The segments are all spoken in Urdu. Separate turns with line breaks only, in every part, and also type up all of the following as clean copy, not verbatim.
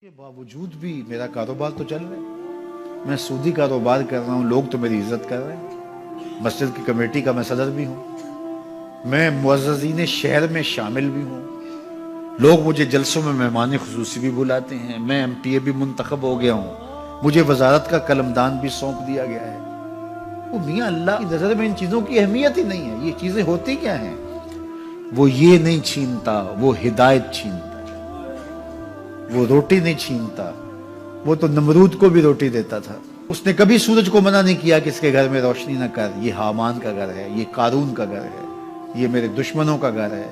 کے باوجود بھی میرا کاروبار تو چل رہا ہے، میں سودی کاروبار کر رہا ہوں، لوگ تو میری عزت کر رہے ہیں، مسجد کی کمیٹی کا میں صدر بھی ہوں، میں معززین شہر میں شامل بھی ہوں، لوگ مجھے جلسوں میں مہمان خصوصی بھی بلاتے ہیں، میں ایم پی اے بھی منتخب ہو گیا ہوں، مجھے وزارت کا قلمدان بھی سونپ دیا گیا ہے۔ وہ میاں اللہ کی نظر میں ان چیزوں کی اہمیت ہی نہیں ہے، یہ چیزیں ہوتی کیا ہیں؟ وہ یہ نہیں چھینتا، وہ ہدایت چھینتا، وہ روٹی نہیں چھینتا، وہ تو نمرود کو بھی روٹی دیتا تھا۔ اس نے کبھی سورج کو منع نہیں کیا کہ اس کے گھر میں روشنی نہ کر، یہ حامان کا گھر ہے، یہ قارون کا گھر ہے، یہ میرے دشمنوں کا گھر ہے،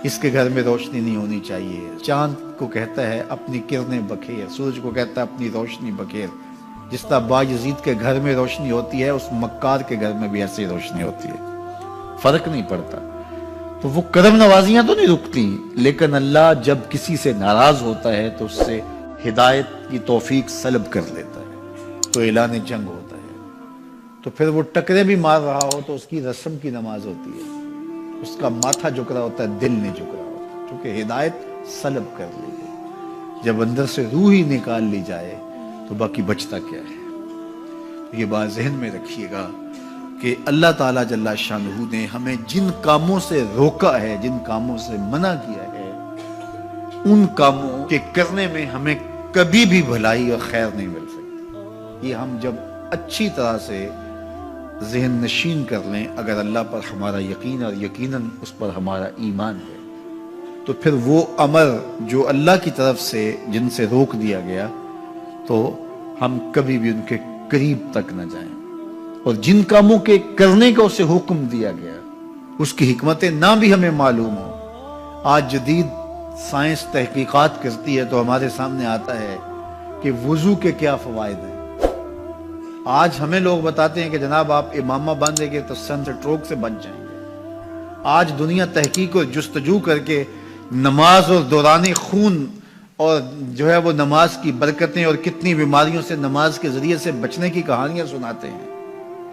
اس کے گھر میں روشنی نہیں ہونی چاہیے۔ چاند کو کہتا ہے اپنی کرنیں بکھیر، سورج کو کہتا ہے اپنی روشنی بکھیر۔ جس طرح باجزید کے گھر میں روشنی ہوتی ہے، اس مکار کے گھر میں بھی ایسی روشنی ہوتی ہے، فرق نہیں پڑتا۔ تو وہ کرم نوازیاں تو نہیں رکتی، لیکن اللہ جب کسی سے ناراض ہوتا ہے تو اس سے ہدایت کی توفیق سلب کر لیتا ہے، تو اعلان جنگ ہوتا ہے۔ تو پھر وہ ٹکرے بھی مار رہا ہو تو اس کی رسم کی نماز ہوتی ہے، اس کا ماتھا جھک رہا ہوتا ہے، دل نہیں جھک رہا ہوتا، کیونکہ ہدایت سلب کر لی گئی۔ جب اندر سے روح ہی نکال لی جائے تو باقی بچتا کیا ہے؟ یہ بات ذہن میں رکھیے گا کہ اللہ تعالیٰ جل شانہ نے ہمیں جن کاموں سے روکا ہے، جن کاموں سے منع کیا ہے، ان کاموں کے کرنے میں ہمیں کبھی بھی بھلائی اور خیر نہیں مل سکتی۔ یہ ہم جب اچھی طرح سے ذہن نشین کر لیں، اگر اللہ پر ہمارا یقین اور یقیناً اس پر ہمارا ایمان ہے، تو پھر وہ امر جو اللہ کی طرف سے جن سے روک دیا گیا، تو ہم کبھی بھی ان کے قریب تک نہ جائیں، اور جن کاموں کے کرنے کا اسے حکم دیا گیا اس کی حکمتیں نہ بھی ہمیں معلوم ہو۔ آج جدید سائنس تحقیقات کرتی ہے تو ہمارے سامنے آتا ہے کہ وضو کے کیا فوائد ہیں۔ آج ہمیں لوگ بتاتے ہیں کہ جناب آپ امامہ باندھیں گے تو سن سٹروک سے بچ جائیں گے۔ آج دنیا تحقیق و جستجو کر کے نماز اور دوران خون اور جو ہے وہ نماز کی برکتیں اور کتنی بیماریوں سے نماز کے ذریعے سے بچنے کی کہانیاں سناتے ہیں۔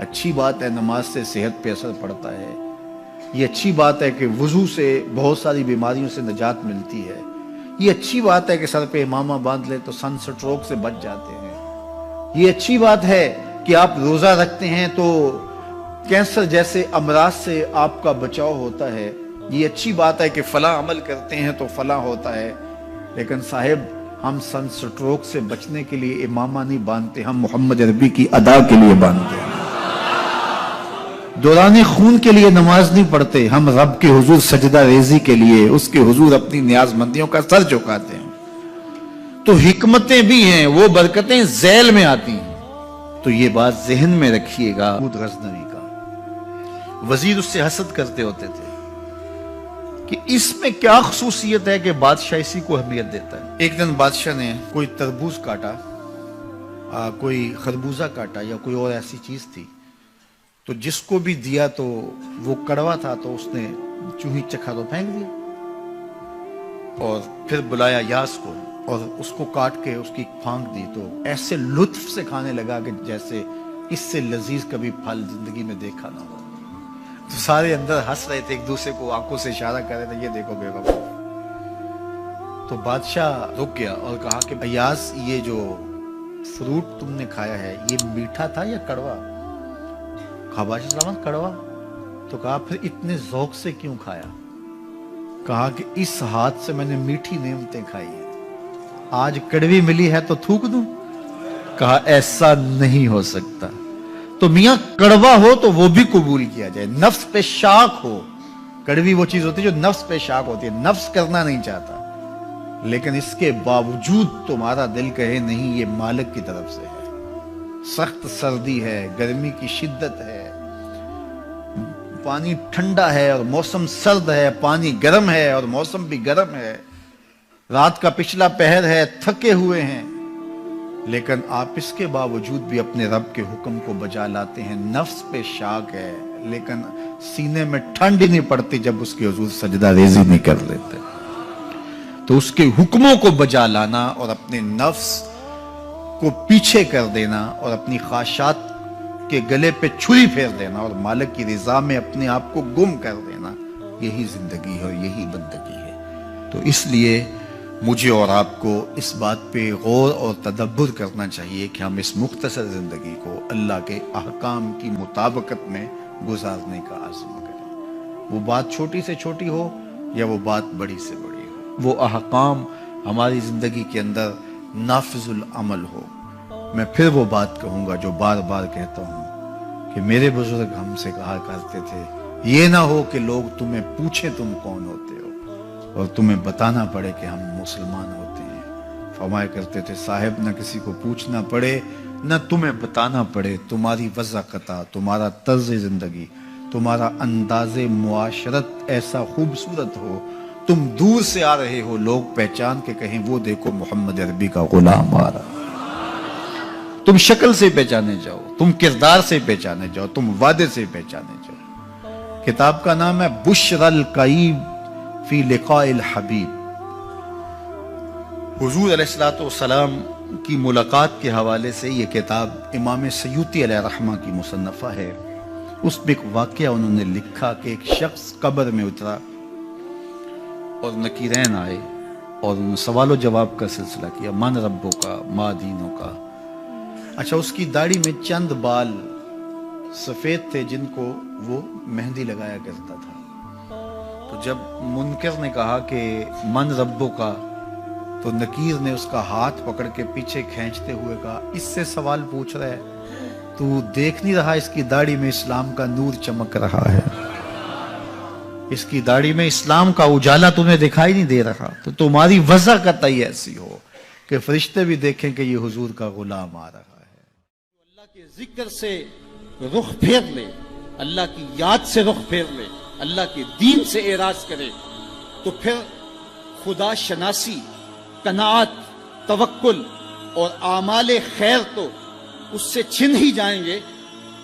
اچھی بات ہے، نماز سے صحت پہ اثر پڑتا ہے، یہ اچھی بات ہے کہ وضو سے بہت ساری بیماریوں سے نجات ملتی ہے، یہ اچھی بات ہے کہ سر پہ امامہ باندھ لے تو سن سٹروک سے بچ جاتے ہیں، یہ اچھی بات ہے کہ آپ روزہ رکھتے ہیں تو کینسر جیسے امراض سے آپ کا بچاؤ ہوتا ہے، یہ اچھی بات ہے کہ فلاں عمل کرتے ہیں تو فلاں ہوتا ہے۔ لیکن صاحب، ہم سن سٹروک سے بچنے کے لیے امامہ نہیں باندھتے، ہم محمد عربی کی ادا کے لیے باندھتے ہیں۔ دوران خون کے لیے نماز نہیں پڑھتے، ہم رب کے حضور سجدہ ریزی کے لیے اس کے حضور اپنی نیاز مندیوں کا سر جھکاتے ہیں۔ تو حکمتیں بھی ہیں، وہ برکتیں ذیل میں آتی ہیں۔ تو یہ بات ذہن میں رکھیے گا۔ محمود غزنوی کا وزیر اس سے حسد کرتے ہوتے تھے کہ اس میں کیا خصوصیت ہے کہ بادشاہ اسی کو اہمیت دیتا ہے۔ ایک دن بادشاہ نے کوئی تربوز کاٹا، کوئی خربوزہ کاٹا یا کوئی اور ایسی چیز تھی، تو جس کو بھی دیا تو وہ کڑوا تھا، تو اس نے چوہی چکھا تو پھینک دیا، اور پھر بلایا یاس کو اور اس کو کاٹ کے اس کی پھانک دی، تو ایسے لطف سے کھانے لگا کہ جیسے اس سے لذیذ کبھی پھل زندگی میں دیکھا نہ ہو۔ تو سارے اندر ہنس رہے تھے، ایک دوسرے کو آنکھوں سے اشارہ کر رہے تھے، یہ دیکھو بے وقوف۔ تو بادشاہ رک گیا اور کہا کہ ایاز، یہ جو فروٹ تم نے کھایا ہے یہ میٹھا تھا یا کڑوا؟ کہا بادشاہ سلامت کڑوا۔ تو کہا پھر اتنے ذوق سے کیوں کھایا؟ کہا کہ اس ہاتھ سے میں نے میٹھی نعمتیں کھائی ہیں، آج کڑوی ملی ہے تو تھوک دوں؟ کہا ایسا نہیں ہو سکتا۔ تو میاں کڑوا ہو تو وہ بھی قبول کیا جائے، نفس پہ شاک ہو۔ کڑوی وہ چیز ہوتی ہے جو نفس پہ شاک ہوتی ہے، نفس کرنا نہیں چاہتا، لیکن اس کے باوجود تمہارا دل کہے نہیں، یہ مالک کی طرف سے ہے۔ سخت سردی ہے، گرمی کی شدت ہے، پانی ٹھنڈا ہے اور موسم سرد ہے، پانی گرم ہے اور موسم بھی گرم ہے، رات کا پچھلا پہر ہے، تھکے ہوئے ہیں، لیکن آپ اس کے باوجود بھی اپنے رب کے حکم کو بجا لاتے ہیں۔ نفس پہ شاک ہے، لیکن سینے میں ٹھنڈ ہی نہیں پڑتی جب اس کے حضور سجدہ ریزی نہیں کر لیتے۔ تو اس کے حکموں کو بجا لانا اور اپنے نفس کو پیچھے کر دینا اور اپنی خواہشات کے گلے پہ چھری پھیر دینا اور مالک کی رضا میں اپنے آپ کو گم کر دینا، یہی زندگی ہے اور یہی بندگی ہے۔ تو اس لیے مجھے اور آپ کو اس بات پہ غور اور تدبر کرنا چاہیے کہ ہم اس مختصر زندگی کو اللہ کے احکام کی مطابقت میں گزارنے کا عزم کریں، وہ بات چھوٹی سے چھوٹی ہو یا وہ بات بڑی سے بڑی ہو، وہ احکام ہماری زندگی کے اندر نافذ العمل ہو۔ میں پھر وہ بات کہوں گا جو بار بار کہتا ہوں کہ میرے بزرگ ہم سے کہا کرتے تھے، یہ نہ ہو کہ لوگ تمہیں پوچھیں تم کون ہوتے ہو اور تمہیں بتانا پڑے کہ ہم مسلمان ہوتے ہیں۔ فرمایا کرتے تھے صاحب نہ کسی کو پوچھنا پڑے نہ تمہیں بتانا پڑے، تمہاری وضاحت، تمہارا طرز زندگی، تمہارا انداز معاشرت ایسا خوبصورت ہو، تم دور سے آ رہے ہو لوگ پہچان کے کہیں وہ دیکھو محمد عربی کا غلام آ رہا، تم شکل سے پہچانے جاؤ، تم کردار سے پہچانے جاؤ، تم وعدے سے پہچانے جاؤ۔ کتاب کا نام ہے بشر القیب فی لقاء الحبیب۔ حضور علیہ السلام کی ملاقات کے حوالے سے یہ کتاب امام سیوطی علیہ رحمہ کی مصنفہ ہے۔ اس میں ایک واقعہ انہوں نے لکھا کہ ایک شخص قبر میں اترا اور نکیرین آئے اور انہوں نے سوال و جواب کا سلسلہ کیا، من ربوں کا، ما دینوں کا۔ اچھا، اس کی داڑھی میں چند بال سفید تھے جن کو وہ مہندی لگایا کرتا تھا۔ تو جب منکر نے کہا کہ من ربوں کا، تو نکیر نے اس کا ہاتھ پکڑ کے پیچھے کھینچتے ہوئے کہا اس سے سوال پوچھ رہا ہے، تو دیکھ نہیں رہا اس کی داڑھی میں اسلام کا نور چمک رہا ہے، اس کی داڑھی میں اسلام کا اجالا تمہیں دکھائی نہیں دے رہا؟ تو تمہاری وضع قطعی ایسی ہو کہ فرشتے بھی دیکھیں کہ یہ حضور کا غلام آ رہا ہے۔
اللہ کے ذکر سے رخ پھیر لے، اللہ کی یاد سے رخ پھیر لے، اللہ کے دین سے اعراض کرے، تو پھر خدا شناسی، قناعت، توکل اور اعمال خیر تو اس سے چھن ہی جائیں گے،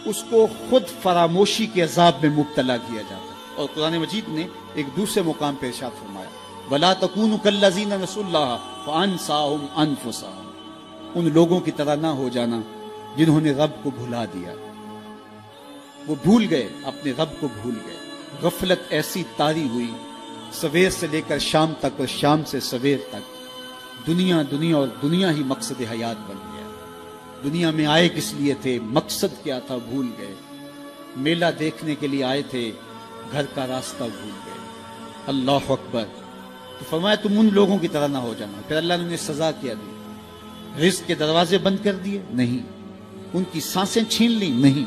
اس کو خود فراموشی کے عذاب میں مبتلا کیا جاتا ہے۔ اور قرآن مجید نے ایک دوسرے مقام پہ ارشاد فرمایا وَلَا تَكُونُوا كَالَّذِينَ نَسُوا اللَّهَ فَأَنسَاهُمْ أَنفُسَهُمْ، ان لوگوں کی طرح نہ ہو جانا جنہوں نے رب کو بھلا دیا، وہ بھول گئے، اپنے رب کو بھول گئے، غفلت ایسی طاری ہوئی، سویر سے لے کر شام تک اور شام سے سویر تک دنیا دنیا اور دنیا ہی مقصد حیات بن گیا۔ دنیا میں آئے کس لیے تھے، مقصد کیا تھا، بھول گئے۔ میلہ دیکھنے کے لیے آئے تھے، گھر کا راستہ بھول گئے۔ اللہ اکبر۔ تو فرمایا تم ان لوگوں کی طرح نہ ہو جانا۔ پھر اللہ نے انہیں سزا کیا دی، رزق کے دروازے بند کر دیے؟ نہیں۔ ان کی سانسیں چھین لی؟ نہیں۔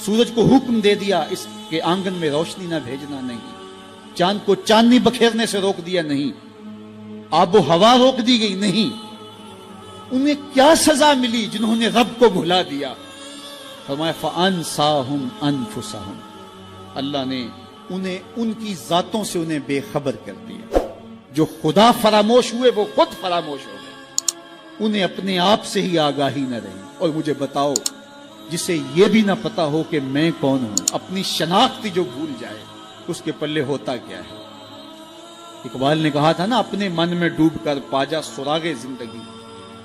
سورج کو حکم دے دیا اس کے آنگن میں روشنی نہ بھیجنا؟ نہیں۔ چاند کو چاندنی بکھیرنے سے روک دیا؟ نہیں۔ آب و ہوا روک دی گئی؟ نہیں۔ انہیں کیا سزا ملی جنہوں نے رب کو بھلا دیا؟ فرمایا فَأَنسَاهُمْ أَنفُسَهُمْ، اللہ نے انہیں ان کی ذاتوں سے انہیں بے خبر کر دیا۔ جو خدا فراموش ہوئے وہ خود فراموش ہو گئے، انہیں اپنے آپ سے ہی آگاہی نہ رہی۔ اور مجھے بتاؤ، جسے یہ بھی نہ پتا ہو کہ میں کون ہوں، اپنی شناخت جو بھول جائے، اس کے پلے ہوتا کیا ہے؟ اقبال نے کہا تھا نا، اپنے من میں ڈوب کر پاجا سراغے زندگی،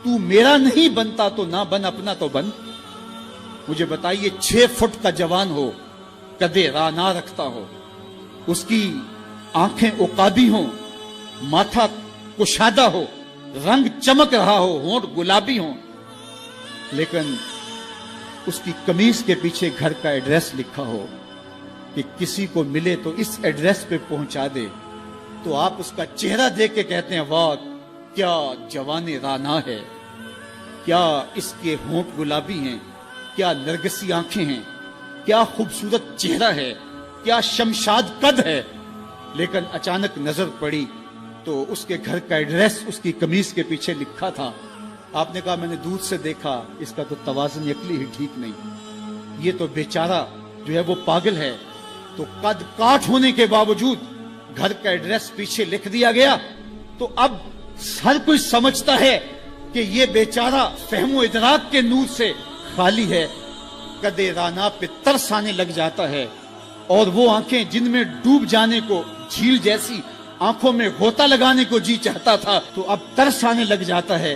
تو میرا نہیں بنتا تو نہ بن، اپنا تو بن۔ مجھے بتائیے 6 فٹ کا جوان ہو، قدے رانا رکھتا ہو، اس کی آنکھیں عقابی ہوں، ماتھا کشادہ ہو، رنگ چمک رہا ہو، ہونٹ گلابی ہوں، لیکن اس کی قمیض کے پیچھے گھر کا ایڈریس لکھا ہو کہ کسی کو ملے تو اس ایڈریس پہ پہنچا دے، تو آپ اس کا چہرہ دیکھ کے کہتے ہیں واہ کیا جوان رانا ہے، کیا اس کے ہونٹ گلابی ہیں، کیا نرگسی آنکھیں ہیں، کیا خوبصورت چہرہ ہے، کیا شمشاد قد ہے۔ لیکن اچانک نظر پڑی تو اس کے گھر کا ایڈریس اس کی قمیض کے پیچھے لکھا تھا۔ آپ نے کہا میں نے دور سے دیکھا، اس کا تو توازن عقلی ہی ٹھیک نہیں، یہ تو بیچارہ جو ہے وہ پاگل ہے۔ تو قد کاٹ ہونے کے باوجود گھر کا ایڈریس پیچھے لکھ دیا گیا، تو اب ہر کوئی سمجھتا ہے کہ یہ بیچارہ فہم و ادراک کے نور سے خالی ہے۔ قدے رانا پہ ترس آنے لگ جاتا ہے، اور وہ آنکھیں جن میں ڈوب جانے کو، جھیل جیسی آنکھوں میں غوطہ لگانے کو جی چاہتا تھا، تو اب ترس آنے لگ جاتا ہے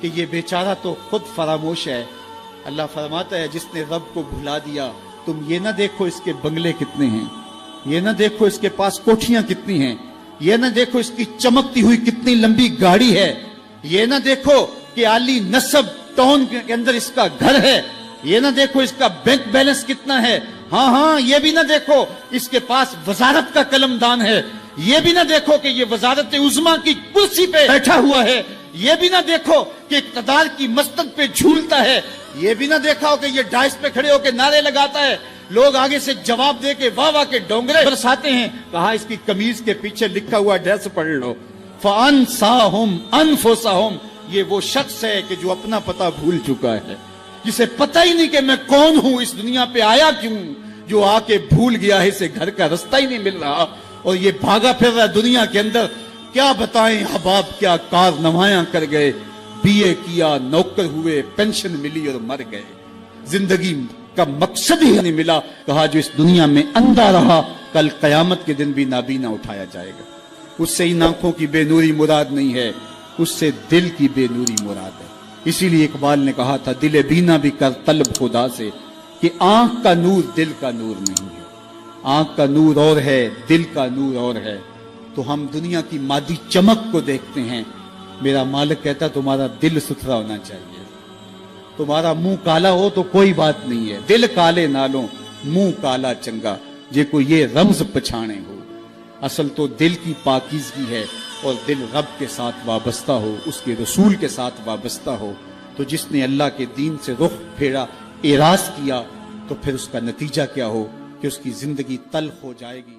کہ یہ بیچارہ تو خود فراموش ہے۔ اللہ فرماتا ہے جس نے رب کو بھلا دیا، تم یہ نہ دیکھو اس کے بنگلے کتنے ہیں، یہ نہ دیکھو اس کے پاس کوٹھیاں کتنی ہیں، یہ نہ دیکھو اس کی چمکتی ہوئی کتنی لمبی گاڑی ہے، یہ نہ دیکھو کہ عالی نسب ٹاؤن کے اندر اس کا گھر ہے، یہ نہ دیکھو اس کا بینک بیلنس کتنا ہے، ہاں یہ بھی نہ دیکھو اس کے پاس وزارت کا قلم دان ہے، یہ بھی نہ دیکھو کہ یہ وزارت عظمیٰ کی کرسی پہ بیٹھا ہوا ہے، یہ بھی نہ دیکھو کہ اقتدار کی مستق پہ جھولتا ہے، یہ بھی نہ دیکھا ہو کہ یہ ڈائس پہ کھڑے ہو کے نعرے لگاتا ہے، لوگ آگے سے جواب دے کے واہ واہ کے ڈونگرے برساتے ہیں۔ کہا اس کی قمیض کے پیچھے لکھا ہوا ایڈریس پڑھ لو، فَأَنْسَاهُمْ أَنفُسَهُمْ، یہ وہ شخص ہے کہ جو اپنا پتہ بھول چکا ہے، جسے پتہ ہی نہیں کہ میں کون ہوں، اس دنیا پہ آیا کیوں، جو آ کے بھول گیا ہے، اسے گھر کا رستہ ہی نہیں مل رہا اور یہ بھاگا پھر رہا دنیا کے اندر۔ کیا بتائیں احباب، کیا کارنامائیاں کر گئے، بی اے کیا، نوکر ہوئے، پینشن ملی اور مر گئے، زندگی کا مقصد ہی نہیں ملا۔ کہا جو اس دنیا میں اندھا رہا کل قیامت کے دن بھی نابینا اٹھایا جائے گا۔ اس سے ان آنکھوں کی بے نوری مراد نہیں ہے، اس سے دل کی بے نوری مراد ہے۔ اسی لیے اقبال نے کہا تھا دل بینا بھی کر طلب خدا سے، کہ آنکھ کا نور دل کا نور نہیں ہے، آنکھ کا نور اور ہے، دل کا نور اور ہے۔ تو ہم دنیا کی مادی چمک کو دیکھتے ہیں، میرا مالک کہتا تمہارا دل ستھرا ہونا چاہیے، تمہارا منہ کالا ہو تو کوئی بات نہیں ہے، دل کالے نالوں منہ کالا چنگا، جے کو یہ رمز پچھانے ہو۔ اصل تو دل کی پاکیزگی ہے، اور دل رب کے ساتھ وابستہ ہو، اس کے رسول کے ساتھ وابستہ ہو۔ تو جس نے اللہ کے دین سے رخ پھیرا، اعراض کیا، تو پھر اس کا نتیجہ کیا ہو کہ اس کی زندگی تلخ ہو جائے گی۔